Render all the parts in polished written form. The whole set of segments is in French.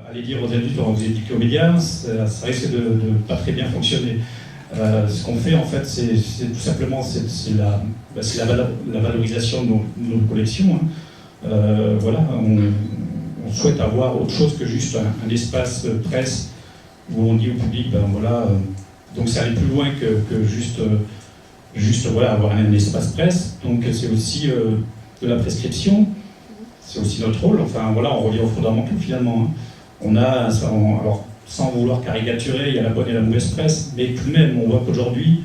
Aller dire aux adultes, vous éduquez aux médias, ça risque de ne pas très bien fonctionner. Ce qu'on fait en fait, c'est tout simplement la valorisation de nos collections. Hein. Voilà, on souhaite avoir autre chose que juste un espace presse où on dit au public, ben voilà, donc c'est aller plus loin que juste voilà, avoir un espace presse. Donc c'est aussi de la prescription, c'est aussi notre rôle. Enfin voilà, on revient aux fondamentaux finalement. Hein. Alors, sans vouloir caricaturer, il y a la bonne et la mauvaise presse, mais tout de même, on voit qu'aujourd'hui,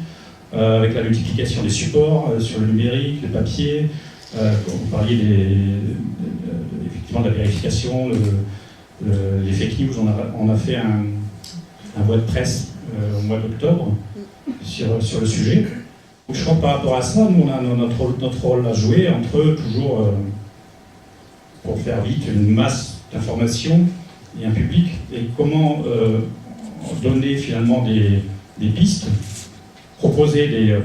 avec la multiplication des supports sur le numérique, le papier, vous parliez effectivement de la vérification, les fake news, on a fait un voie de presse au mois d'octobre sur le sujet. Donc, je crois que par rapport à ça, nous, on a notre rôle à jouer entre toujours, pour faire vite, une masse d'informations et un public, et comment donner finalement des pistes, proposer des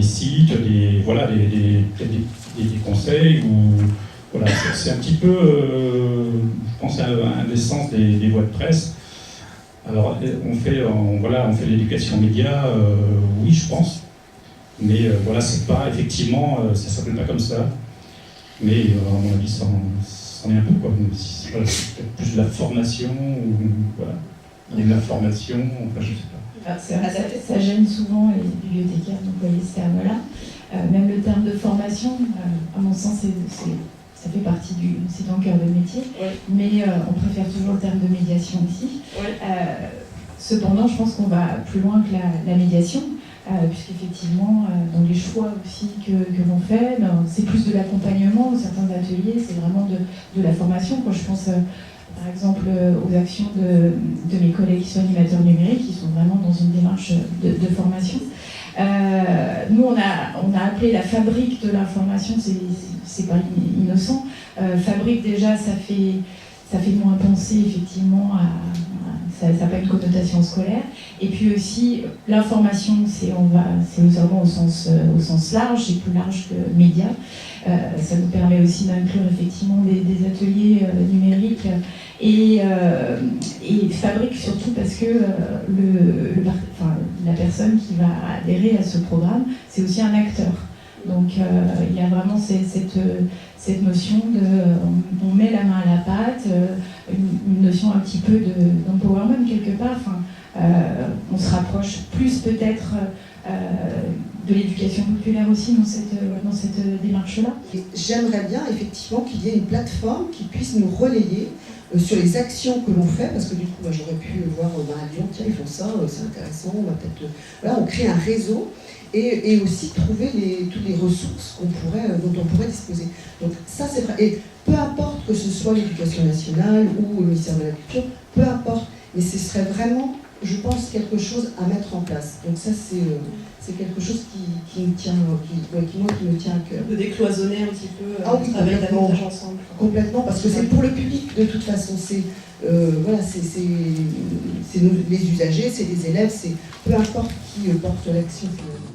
sites, des conseils, ou voilà, c'est un petit peu, je pense, un des sens des voies de presse. Alors on fait l'éducation média, oui je pense, mais voilà, c'est pas effectivement, ça s'appelle pas comme ça, mais à mon avis ça en est un peu, quoi. C'est peut-être plus de la formation, ou voilà, il y a de la formation, enfin je sais pas. Ça gêne souvent les bibliothécaires d'employer ce terme-là. Même le terme de formation, à mon sens, ça fait partie c'est dans le cœur de métier, ouais. Mais on préfère toujours le terme de médiation aussi. Ouais. Cependant, je pense qu'on va plus loin que la médiation, puisqu'effectivement, dans les choix aussi que l'on fait, c'est plus de l'accompagnement. Certains ateliers, c'est vraiment de la formation. Quand je pense par exemple aux actions de mes collègues qui sont animateurs numériques, qui sont vraiment dans une démarche de formation. Nous, on a appelé la fabrique de l'information, c'est pas innocent. Fabrique, déjà, ça fait moins penser effectivement ça n'a pas une connotation scolaire. Et puis aussi, l'information, c'est vraiment au sens large, c'est plus large que média. Ça nous permet aussi d'inclure effectivement des ateliers numériques et fabrique surtout parce que la personne qui va adhérer à ce programme, c'est aussi un acteur. Donc il y a vraiment cette notion on met la main à la pâte, une notion un petit peu d'empowerment quelque part. On se rapproche plus peut-être de l'éducation populaire aussi dans cette démarche-là. J'aimerais bien effectivement qu'il y ait une plateforme qui puisse nous relayer sur les actions que l'on fait, parce que du coup, j'aurais pu voir à Lyon, tiens, ils font ça, c'est intéressant, on va peut-être... Voilà, on crée un réseau et aussi trouver toutes les ressources dont on pourrait disposer. Donc ça, c'est vrai. Et peu importe que ce soit l'éducation nationale ou le ministère de la Culture, peu importe, mais ce serait vraiment, je pense, quelque chose à mettre en place. Donc ça, c'est quelque chose qui me tient à cœur. De décloisonner un petit peu le travail davantage ensemble. Complètement, parce que c'est pour le public de toute façon. C'est les usagers, c'est les élèves, c'est peu importe qui porte l'action finalement.